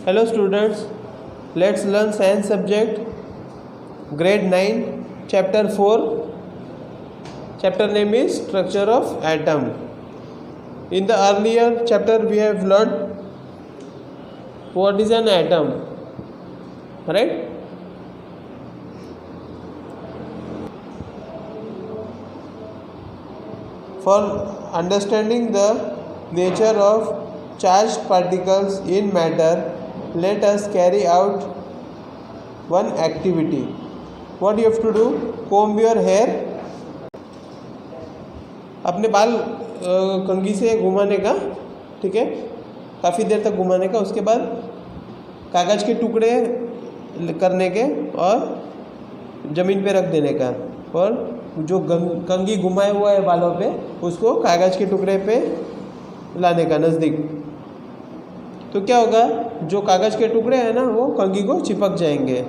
Hello students, let's learn science subject grade 9 chapter 4. Chapter name is structure of atom. In the earlier chapter we have learned what is an atom, right? For understanding the nature of charged particles in matter, let us carry out one activity. What you have to do? Comb your hair. अपने बाल कंघी से घुमाने का, ठीक है, काफ़ी देर तक घुमाने का. उसके बाद कागज़ के टुकड़े करने के और ज़मीन पे रख देने का, और जो कंघी घुमाए हुआ है बालों पे उसको कागज़ के टुकड़े पे लाने का नज़दीक. तो क्या होगा, जो कागज़ के टुकड़े हैं ना वो कंघी को चिपक जाएंगे.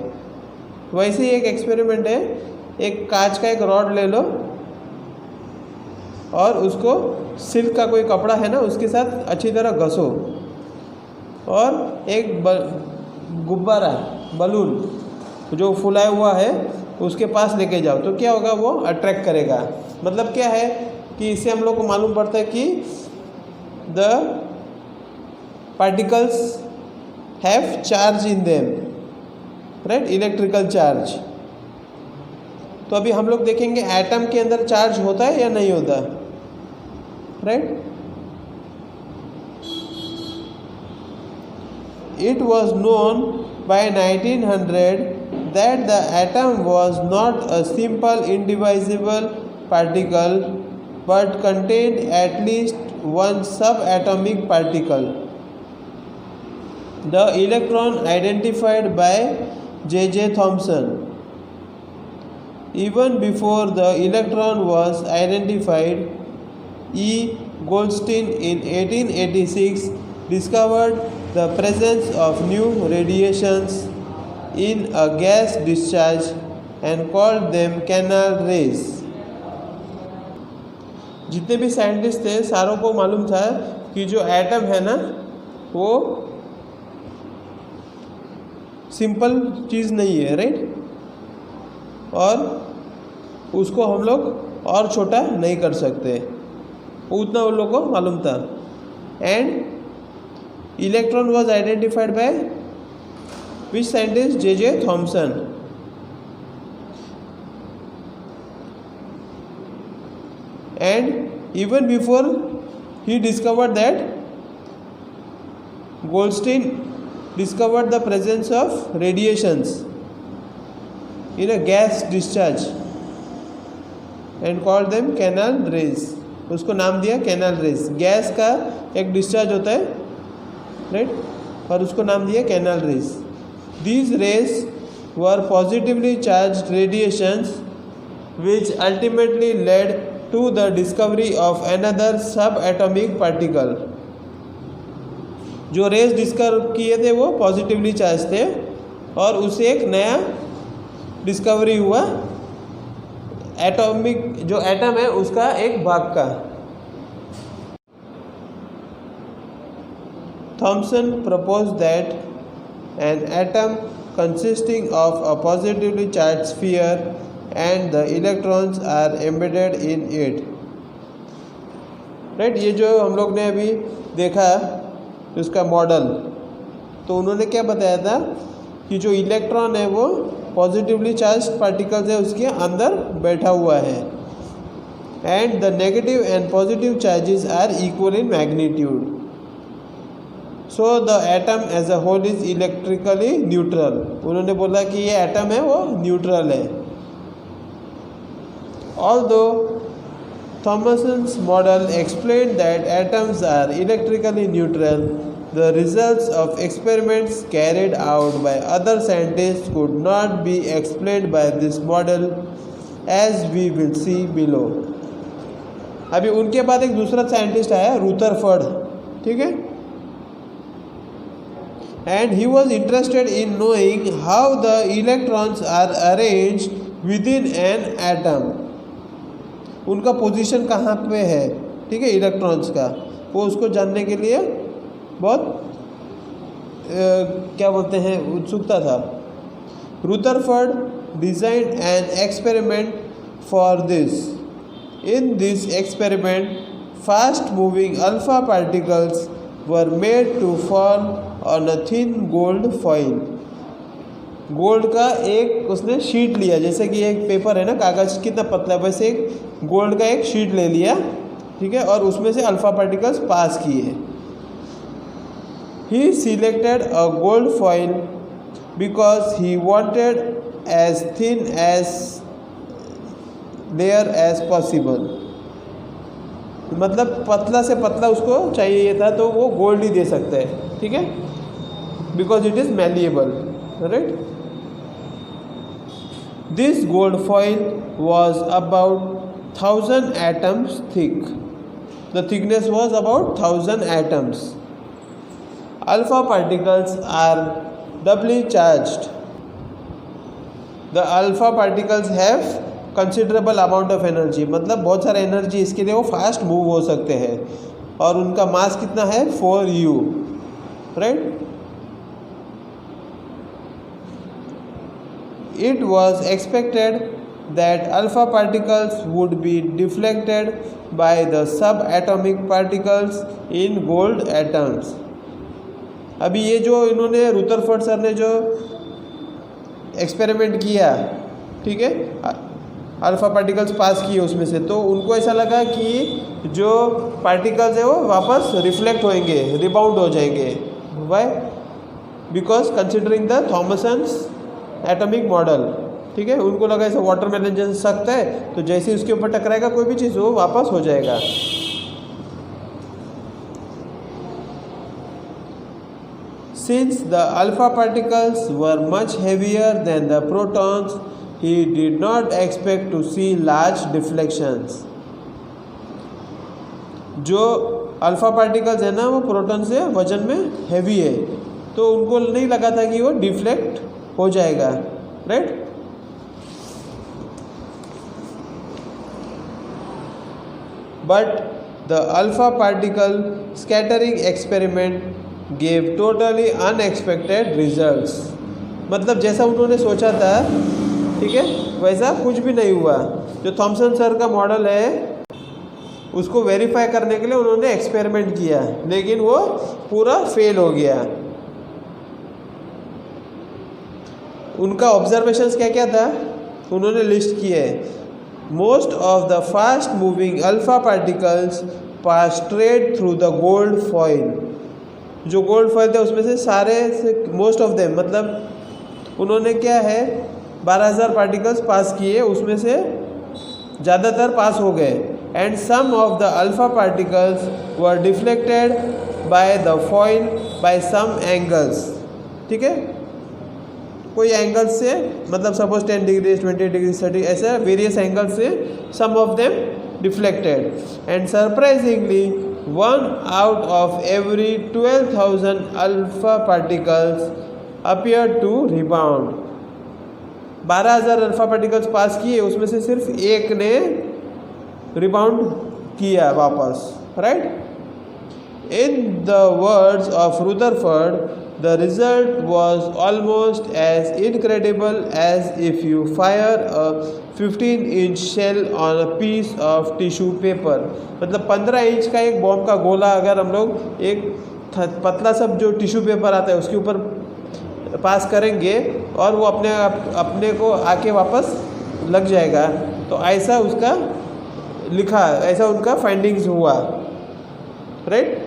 वैसे ही एक एक्सपेरिमेंट है. एक कांच का एक रॉड ले लो और उसको सिल्क का कोई कपड़ा है ना उसके साथ अच्छी तरह घसो, और एक गुब्बारा बलून जो फुलाया हुआ है उसके पास लेके जाओ. तो क्या होगा, वो अट्रैक्ट करेगा. मतलब क्या है कि इससे हम लोग को मालूम पड़ता है कि the particles have charge in them, right? Electrical charge. तो अभी हम लोग देखेंगे एटम के अंदर चार्ज होता है या नहीं होता, right? It was known by 1900 that the atom was not a simple indivisible particle but contained at least one subatomic particle. The electron identified by J.J. Thomson. Even before the electron was identified, E. Goldstein in 1886 discovered the presence of new radiations in a gas discharge and called them canal rays. जितने भी scientist थे सारों को मालूम था कि जो atom है ना वो सिंपल चीज़ नहीं है, राइट? और उसको हम लोग और छोटा नहीं कर सकते, उतना उन लोगों को मालूम था. And electron was identified by which scientist? J.J. Thomson. And even before he discovered that, Goldstein discovered the presence of radiations in a gas discharge and called them canal rays. उसको नाम दिया कैनाल रेज. गैस का एक discharge होता है, right? और उसको नाम दिया canal raise. These rays were positively charged radiations which ultimately led to the discovery of another subatomic particle. जो रेस डिस्कवर किए थे वो पॉजिटिवली चार्ज थे और उससे एक नया डिस्कवरी हुआ एटॉमिक, जो एटम है उसका एक भाग का. Thomson proposed that an atom consisting of a positively charge sphere and the electrons are embedded in it, right? ये जो हम लोग ने अभी देखा उसका मॉडल, तो उन्होंने क्या बताया था कि जो इलेक्ट्रॉन है वो पॉजिटिवली चार्ज पार्टिकल्स है उसके अंदर बैठा हुआ है, and the negative and positive charges are equal in magnitude. So the atom as a whole is electrically neutral. उन्होंने बोला कि ये एटम है वो न्यूट्रल है. Although Thomson's model explained that atoms are electrically neutral, the results of experiments carried out by other scientists could not be explained by this model, as we will see below. अभी उनके बाद एक दूसरा scientist आया, Rutherford, ठीक है? And he was interested in knowing how the electrons are arranged within an atom. उनका position कहाँ पे है, ठीक है, इलेक्ट्रॉन्स का, वो उसको जानने के लिए बहुत क्या बोलते हैं उत्सुकता था। Rutherford designed an experiment for this. In this experiment fast moving alpha particles were made to fall on a thin gold foil. Gold का एक उसने शीट लिया, जैसे कि एक पेपर है ना, कागज़ कितना पतला है, वैसे एक गोल्ड का एक शीट ले लिया, ठीक है, और उसमें से अल्फा पार्टिकल्स पास किए। He selected a gold foil because he wanted as thin as layer as possible. मतलब पतला से पतला उसको चाहिए था, तो वो गोल्ड ही दे सकता है, ठीक है, because it is malleable, right. This gold foil was about 1000 atoms thick. The thickness was about 1000 atoms. Alpha particles are doubly charged. The alpha particles have considerable amount of energy. मतलब बहुत सारा energy, इसके लिए वो fast move हो सकते हैं, और उनका मास कितना है 4u, right. It was expected that alpha particles would be deflected by the subatomic particles in gold atoms. अभी ये जो इन्होंने रुदरफोर्ड सर ने जो एक्सपेरिमेंट किया, ठीक है, अल्फा पार्टिकल्स पास किए उसमें से, तो उनको ऐसा लगा कि जो पार्टिकल्स है वो वापस रिफ्लेक्ट होंगे, रिबाउंड हो जाएंगे। Why? Because considering the Thomson's atomic model, ठीक है, उनको लगा ऐसा वाटरमेलन जैसे सख्त है, तो जैसे उसके ऊपर टकराएगा कोई भी चीज़ वो वापस हो जाएगा। Since the alpha particles were much heavier than the protons, he did not expect to see large deflections. जो अल्फा पार्टिकल्स है ना वो प्रोटॉन से वजन में हैवी है, तो उनको नहीं लगा था कि वो डिफ्लेक्ट हो जाएगा, right. But the alpha particle scattering experiment gave totally unexpected results. मतलब जैसा उन्होंने सोचा था, ठीक है, वैसा कुछ भी नहीं हुआ। जो थॉमसन सर का मॉडल है उसको वेरीफाई करने के लिए उन्होंने एक्सपेरिमेंट किया, लेकिन वो पूरा फेल हो गया। उनका ऑब्जर्वेशंस क्या क्या था उन्होंने लिस्ट किए। Most of the fast moving alpha particles pass straight through the gold foil. जो गोल्ड फॉइल थे उसमें से सारे से मोस्ट ऑफ देम, मतलब उन्होंने क्या है 12000 पार्टिकल्स पास किए, उसमें से ज़्यादातर पास हो गए। And some of the alpha particles were deflected by the foil by some angles, ठीक है, कोई एंगल से, मतलब सपोज 10 डिग्री 20 डिग्री 30 ऐसे वेरियस एंगल से some of them deflected. And surprisingly 1 out of every 12,000 alpha particles appear to rebound. 12,000 alpha particles pass किए, उसमें से सिर्फ एक ने रिबाउंड किया वापस, right. In the words of Rutherford, the result was almost as incredible as if you fire a 15-inch shell on a piece of tissue paper। मतलब 15 inch का एक बॉम्ब का गोला अगर हम लोग एक पतला सा जो टिश्यू पेपर आता है उसके ऊपर पास करेंगे और वो अपने को आके वापस लग जाएगा, तो ऐसा उसका लिखा, ऐसा उनका फाइंडिंग्स हुआ, राइट।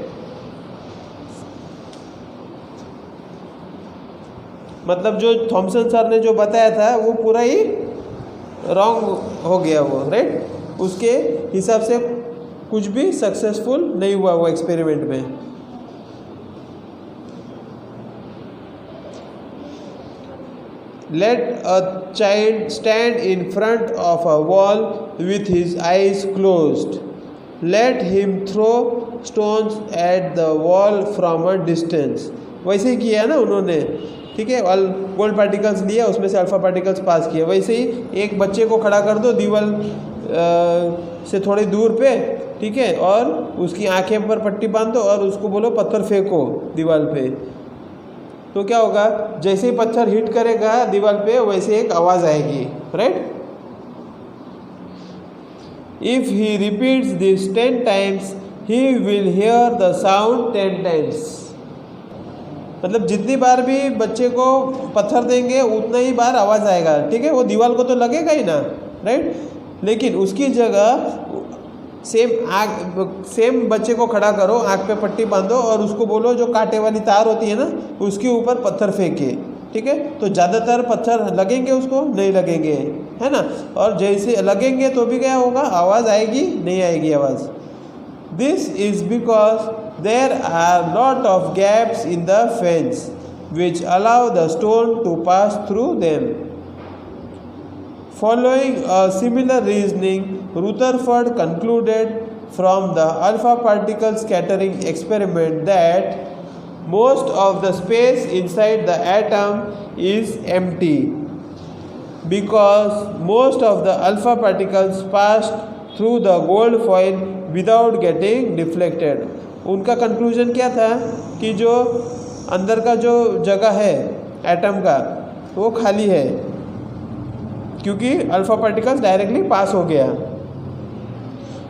मतलब जो थॉमसन सर ने जो बताया था वो पूरा ही रॉन्ग हो गया वो, राइट। उसके हिसाब से कुछ भी सक्सेसफुल नहीं हुआ वो एक्सपेरिमेंट में। Let a child stand in front of a wall with his eyes closed. Let him throw stones at the wall from a distance। वैसे ही किया ना उन्होंने, ठीक है, गोल्ड पार्टिकल्स लिया, उसमें से अल्फा पार्टिकल्स पास किया। वैसे ही एक बच्चे को खड़ा कर दो दीवार से थोड़ी दूर पे, ठीक है, और उसकी आंखें पर पट्टी बांध दो और उसको बोलो पत्थर फेंको दीवार पे, तो क्या होगा, जैसे ही पत्थर हिट करेगा दीवार पे वैसे एक आवाज़ आएगी, right. If he repeats this 10 times he will hear the sound 10 times. मतलब जितनी बार भी बच्चे को पत्थर देंगे उतना ही बार आवाज़ आएगा, ठीक है। वो दीवार को तो लगेगा ही ना, राइट। लेकिन उसकी जगह सेम बच्चे को खड़ा करो, आँख पे पट्टी बांधो और उसको बोलो जो कांटे वाली तार होती है ना उसके ऊपर पत्थर फेंके, ठीक है। तो ज़्यादातर पत्थर लगेंगे, उसको नहीं लगेंगे, है ना। और जैसे लगेंगे तो भी क्या होगा, आवाज़ आएगी, नहीं आएगी आवाज़। This is because there are lot of gaps in the fence which allow the stone to pass through them. Following a similar reasoning, Rutherford concluded from the alpha particle scattering experiment that most of the space inside the atom is empty because most of the alpha particles passed through the gold foil without getting deflected. उनका conclusion क्या था कि जो अंदर का जो जगह है एटम का वो खाली है क्योंकि अल्फा पार्टिकल्स डायरेक्टली पास हो गया।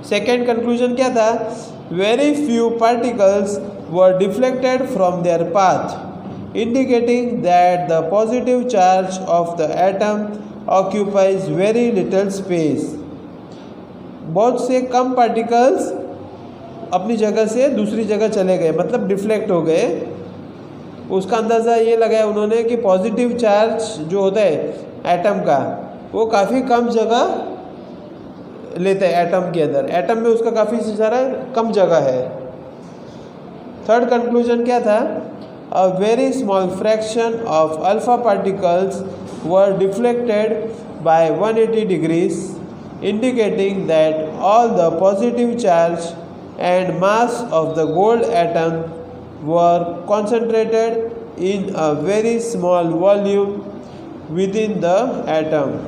सेकेंड कंक्लूजन क्या था, very few particles were deflected from there path indicating that the positive charge of the atom occupies very little space. बहुत से कम पार्टिकल्स अपनी जगह से दूसरी जगह चले गए, मतलब डिफ्लेक्ट हो गए। उसका अंदाज़ा ये लगाया उन्होंने कि पॉजिटिव चार्ज जो होता है एटम का वो काफ़ी कम जगह लेते हैं एटम के अंदर, एटम में उसका काफ़ी सारा कम जगह है। थर्ड कंक्लूजन क्या था, a very small fraction of alpha particles were deflected bye 180 degrees indicating that all the positive charge and mass of the gold atom were concentrated in a very small volume with in the atom.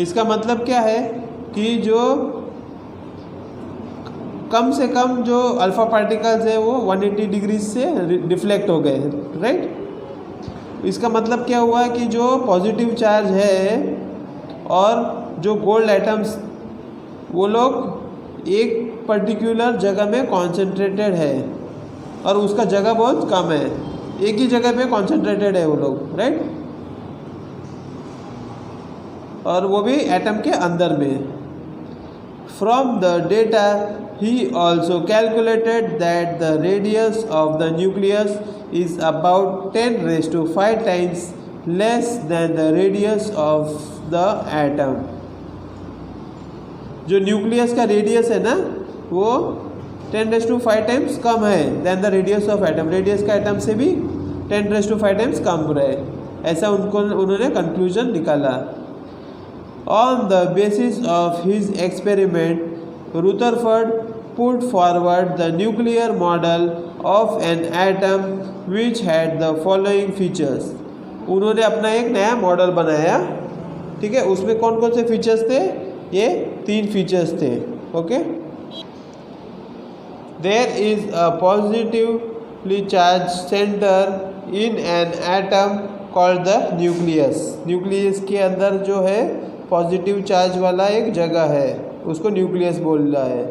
इसका मतलब क्या है कि जो कम से कम जो alpha particles है वो 180 डिग्री से डिफ्लेक्ट हो गए, राइट। इसका मतलब क्या हुआ कि जो पॉजिटिव चार्ज है और जो गोल्ड एटम्स वो लोग एक पर्टिकुलर जगह में कॉन्सेंट्रेटेड है और उसका जगह बहुत कम है, एक ही जगह पे कॉन्सेंट्रेटेड है वो लोग, राइट। और वो भी एटम के अंदर में। From the data he also calculated that the radius of the nucleus is about 10⁵ times less than the radius of the atom. जो न्यूक्लियस का रेडियस है ना वो 10⁵ टाइम्स कम है than the radius of atom. Radius का atom से भी 10⁵ टाइम्स कम रहे, ऐसा उन्होंने कंक्लूजन निकाला। On the basis of his experiment, Rutherford put forward the nuclear model of an atom which had the following features. उन्होंने अपना एक नया मॉडल बनाया, ठीक है। उसमें कौन कौन से फीचर्स थे, ये 3 फीचर्स थे, okay. There is a positively charged center in an atom called the nucleus. Nucleus के अंदर जो है पॉजिटिव चार्ज वाला एक जगह है, उसको न्यूक्लियस बोल रहा है।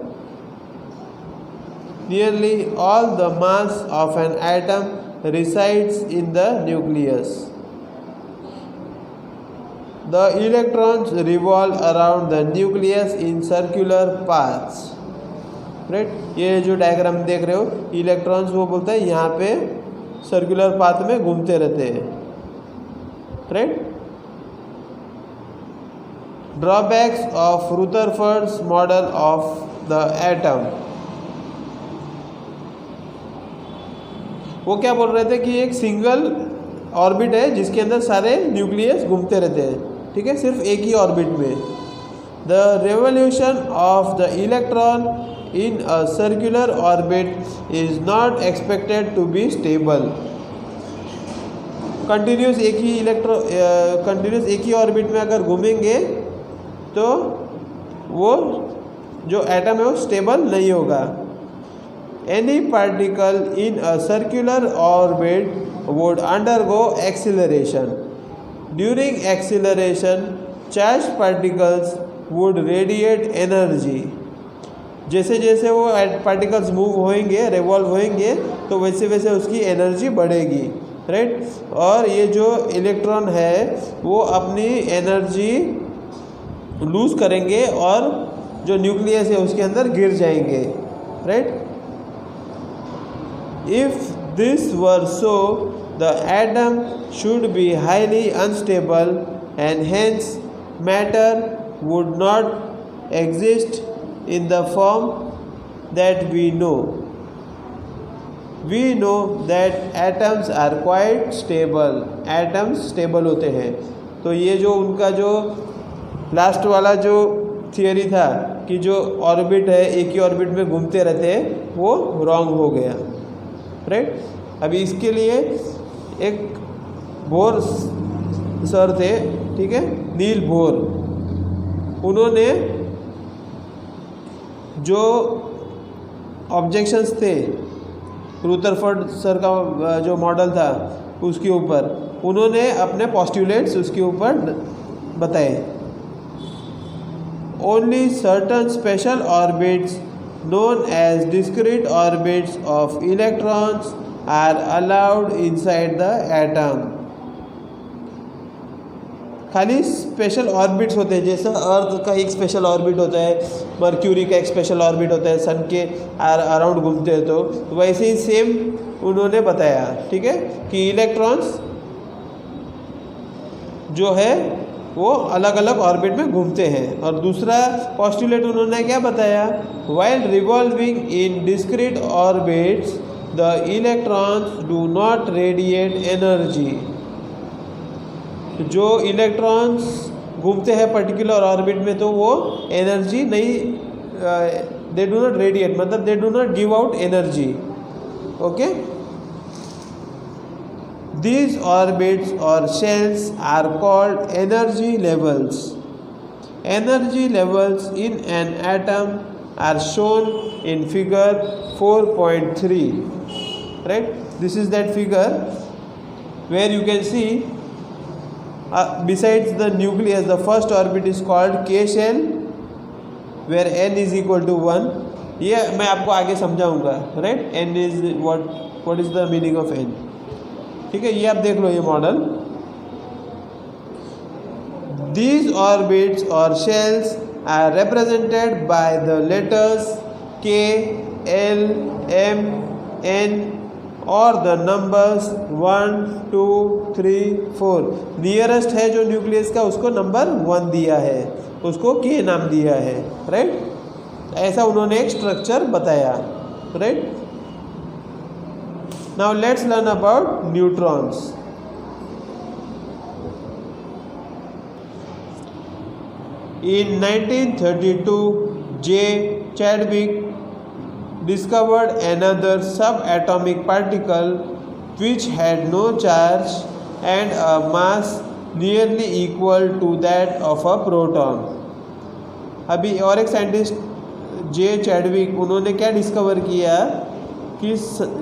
Nearly all the mass of an atom resides in the nucleus. The electrons revolve around the nucleus in circular paths. Right, ये जो डायग्राम देख रहे हो, इलेक्ट्रॉन्स वो बोलता है यहाँ पे सर्कुलर पाथ में घूमते रहते हैं, right. Drawbacks of Rutherford's model of the atom. वो क्या बोल रहे थे कि एक सिंगल ऑर्बिट है जिसके अंदर सारे न्यूक्लियस घूमते रहते हैं, ठीक है, सिर्फ एक ही ऑर्बिट में। The revolution of the electron in a circular orbit is not expected to be stable. Continuous एक ही ऑर्बिट में अगर घूमेंगे तो वो जो एटम है वो स्टेबल नहीं होगा। any particle in a circular orbit would undergo acceleration. During acceleration, charged particles would radiate energy. जैसे जैसे वो पार्टिकल्स मूव होंगे, रिवॉल्व होंगे, तो वैसे वैसे उसकी एनर्जी बढ़ेगी, राइट। और ये जो इलेक्ट्रॉन है वो अपनी एनर्जी लूज करेंगे और जो न्यूक्लियस है उसके अंदर गिर जाएंगे, right. If this were so the atom should be highly unstable and hence matter would not exist in the form that we know. We know that atoms are quite stable. Atoms stable होते हैं। तो ये जो उनका जो last वाला जो theory था कि जो ऑर्बिट है एक ही ऑर्बिट में घूमते रहते हैं, वो रॉन्ग हो गया, राइट। अभी इसके लिए एक बोर सर थे, ठीक है, नील बोर, उन्होंने जो ऑब्जेक्शंस थे रुदरफोर्ड सर का जो मॉडल था उसके ऊपर, उन्होंने अपने पोस्टुलेट्स उसके ऊपर बताए। Only certain special orbits known as discrete orbits of electrons are allowed inside the atom. खाली स्पेशल ऑर्बिट्स होते हैं, जैसा अर्थ का एक स्पेशल ऑर्बिट होता है, मर्क्यूरी का एक स्पेशल ऑर्बिट होता है, सन के अराउंड घूमते हैं, तो वैसे ही सेम उन्होंने बताया, ठीक है, कि इलेक्ट्रॉन्स जो है वो अलग अलग ऑर्बिट में घूमते हैं। और दूसरा पोस्टुलेट उन्होंने क्या बताया, while revolving in discrete orbits the electrons do not radiate energy. जो इलेक्ट्रॉन्स घूमते हैं पर्टिकुलर ऑर्बिट में तो वो एनर्जी नहीं, दे डू नॉट रेडिएट, मतलब they do not give out energy, okay. These orbits और shells are called energy levels. Energy levels in an atom are shown in figure 4.3, right. This is that figure where you can see besides the nucleus the first orbit is called K shell where n is equal to 1. ये मैं आपको आगे समझाऊंगा, right. n is what is the meaning of n, ठीक है। ये आप देख लो ये model. These orbits or shells are represented by the letters K, L, M, N और द नंबर्स 1, 2, 3, 4। नियरेस्ट है जो न्यूक्लियस का उसको नंबर 1 दिया है, उसको के नाम दिया है, राइट। ऐसा उन्होंने एक स्ट्रक्चर बताया, right. Now let's learn about neutrons. In 1932 J Chadwick discovered another subatomic particle which had no charge and a mass nearly equal to that of a proton. अभी और एक साइंटिस्ट जे चैडविक, उन्होंने क्या discover किया कि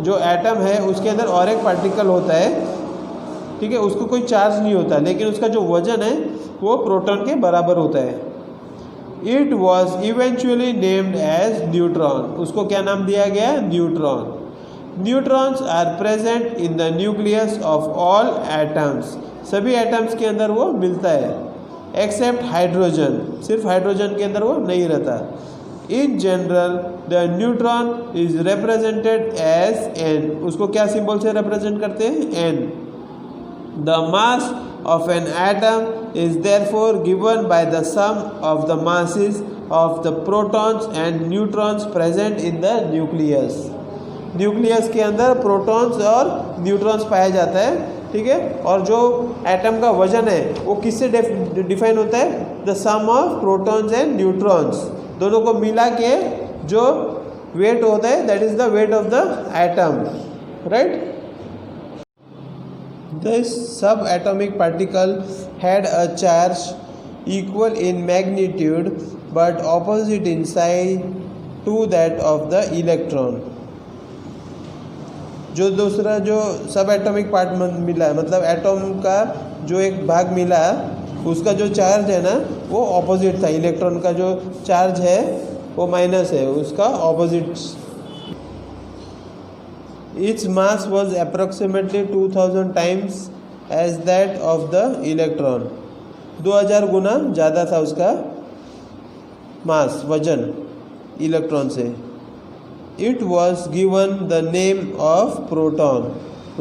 जो atom है उसके अंदर और एक पार्टिकल होता है, ठीक है, उसको कोई चार्ज नहीं होता, लेकिन उसका जो वजन है वो प्रोटॉन के बराबर होता है। It was eventually named as neutron. उसको क्या नाम दिया गया, neutron. Neutrons are present in the nucleus of all atoms. सभी एटम्स के अंदर वो मिलता है, एक्सेप्ट हाइड्रोजन, सिर्फ हाइड्रोजन के अंदर वो नहीं रहता। In general, the neutron is represented as n. उसको क्या सिंबल से रिप्रेजेंट करते हैं, n. The mass of an atom is therefore given by the sum of the masses of the protons and neutrons present in the nucleus. Nucleus के अंदर protons और neutrons पाया जाता है, ठीक है। और जो एटम का वजन है वो किससे डिफाइन होता है, the sum of protons and neutrons, दोनों को मिला के जो वेट होता है that is the weight of the atom, right. This subatomic particle had a charge equal in magnitude but opposite in size to that of the electron. जो दूसरा जो सब एटॉमिक पार्ट मिला है, मतलब एटॉम का जो एक भाग मिला उसका जो चार्ज है ना वो ऑपोजिट था। इलेक्ट्रॉन का जो चार्ज है वो माइनस है, उसका opposite. Its mass was approximately 2000 times as that of the electron. 2000 गुना ज़्यादा था उसका मास, वजन इलेक्ट्रॉन से। It was given the name of proton,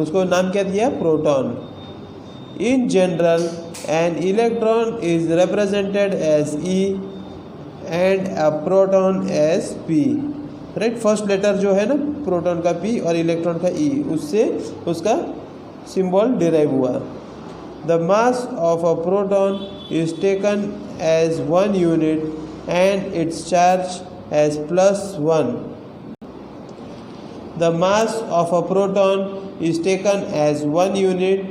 उसको नाम क्या दिया? Proton. In general an electron is represented as e and a proton as p, right. First letter जो है ना प्रोटॉन का पी और इलेक्ट्रॉन का ई, उससे उसका सिंबल डिराइव हुआ। The mass of a proton is taken as 1 unit and its charge as +1. The mass of a proton is taken as 1 unit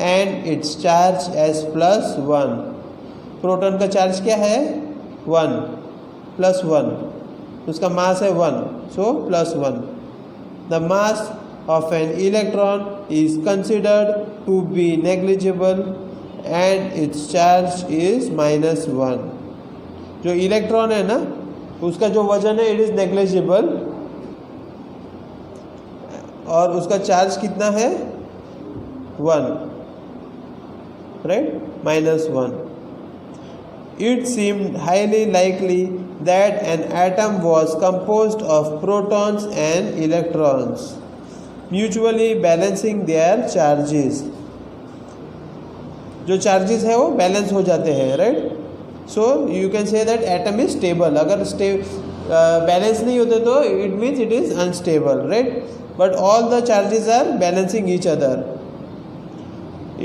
and its charge as +1. Proton का charge क्या है? 1 +1, उसका मास है 1, सो +1. The mass of an electron is considered to be negligible and its charge is -1. जो electron है ना उसका जो वजन है इट इज़ नेग्लिजिबल और उसका चार्ज कितना है? 1, right, -1. It seemed highly likely that an atom was composed of protons and electrons, mutually balancing their charges. जो चार्जेस है वो बैलेंस हो जाते हैं, right. So you can say that atom is stable. अगर बैलेंस नहीं होते तो it means it is unstable, right. But all the charges are balancing each other.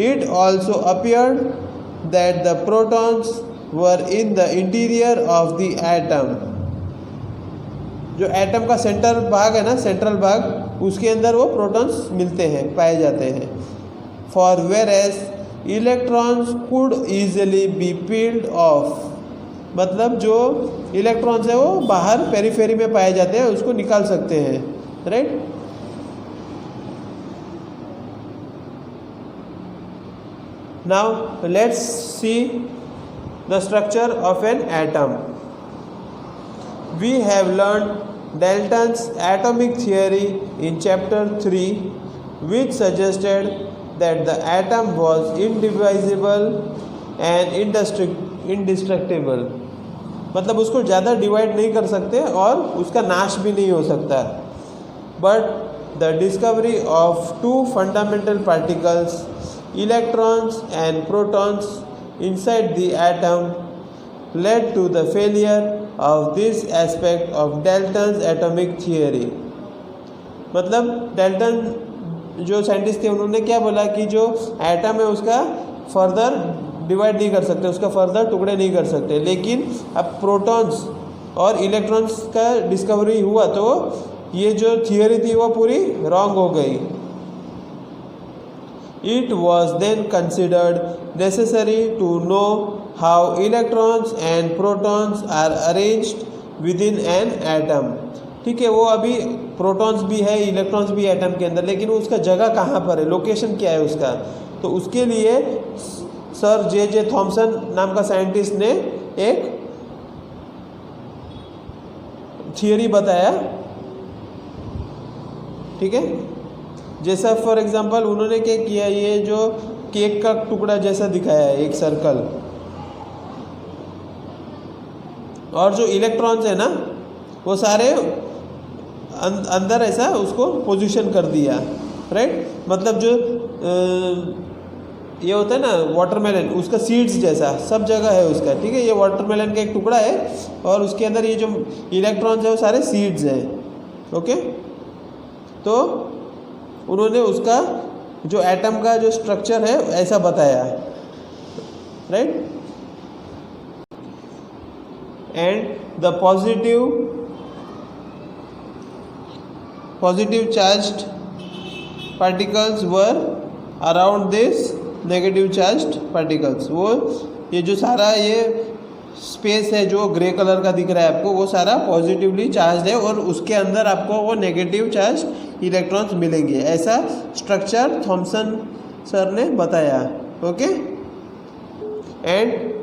It also appeared that the protons were in the interior of the atom. जो atom का centre भाग है ना, central भाग, उसके अंदर वो प्रोटॉन्स मिलते हैं, पाए जाते हैं. For whereas electrons could easily be peeled off, मतलब जो इलेक्ट्रॉन्स है वो बाहर पेरीफेरी में पाए जाते हैं, उसको निकाल सकते हैं, right. Now let's see the structure of an atom. We have learned Dalton's atomic theory in chapter 3, which suggested that the atom was indivisible and indestructible. मतलब उसको ज़्यादा डिवाइड नहीं कर सकते और उसका नाश भी नहीं हो सकता. But the discovery of two fundamental particles, electrons and protons, inside the atom led to the failure of this aspect of Dalton's atomic theory. मतलब डाल्टन जो साइंटिस्ट थे उन्होंने क्या बोला कि जो एटम है उसका फर्दर डिवाइड नहीं कर सकते, उसका फर्दर टुकड़े नहीं कर सकते. लेकिन अब प्रोटॉन्स और इलेक्ट्रॉन्स का डिस्कवरी हुआ तो ये जो थियोरी थी वो पूरी रॉन्ग हो गई. It was then considered necessary to know how electrons and protons are arranged within an atom. ठीक है, वो अभी प्रोटॉन्स भी है, इलेक्ट्रॉन्स भी एटम के अंदर, लेकिन उसका जगह कहाँ पर है, लोकेशन क्या है उसका. तो उसके लिए सर जे थॉमसन नाम का साइंटिस्ट ने एक थियोरी बताया. ठीक है, जैसा फॉर एग्जांपल उन्होंने क्या किया, ये जो केक का टुकड़ा जैसा दिखाया है, एक सर्कल, और जो इलेक्ट्रॉन्स है ना वो सारे अंदर ऐसा उसको पोजीशन कर दिया, राइट. मतलब जो ये होता है ना वाटरमेलन, उसका सीड्स जैसा सब जगह है उसका. ठीक है, ये वाटरमेलन का एक टुकड़ा है और उसके अंदर ये जो इलेक्ट्रॉन्स है वो सारे सीड्स हैं. ओके, तो उन्होंने उसका जो एटम का जो स्ट्रक्चर है ऐसा बताया, right. And the positive charged particles were around this negative charged particles. वो ये जो सारा ये स्पेस है जो ग्रे कलर का दिख रहा है आपको, वो सारा पॉजिटिवली चार्ज है और उसके अंदर आपको वो नेगेटिव चार्ज इलेक्ट्रॉन्स मिलेंगे। ऐसा स्ट्रक्चर थॉमसन सर ने बताया। Okay, and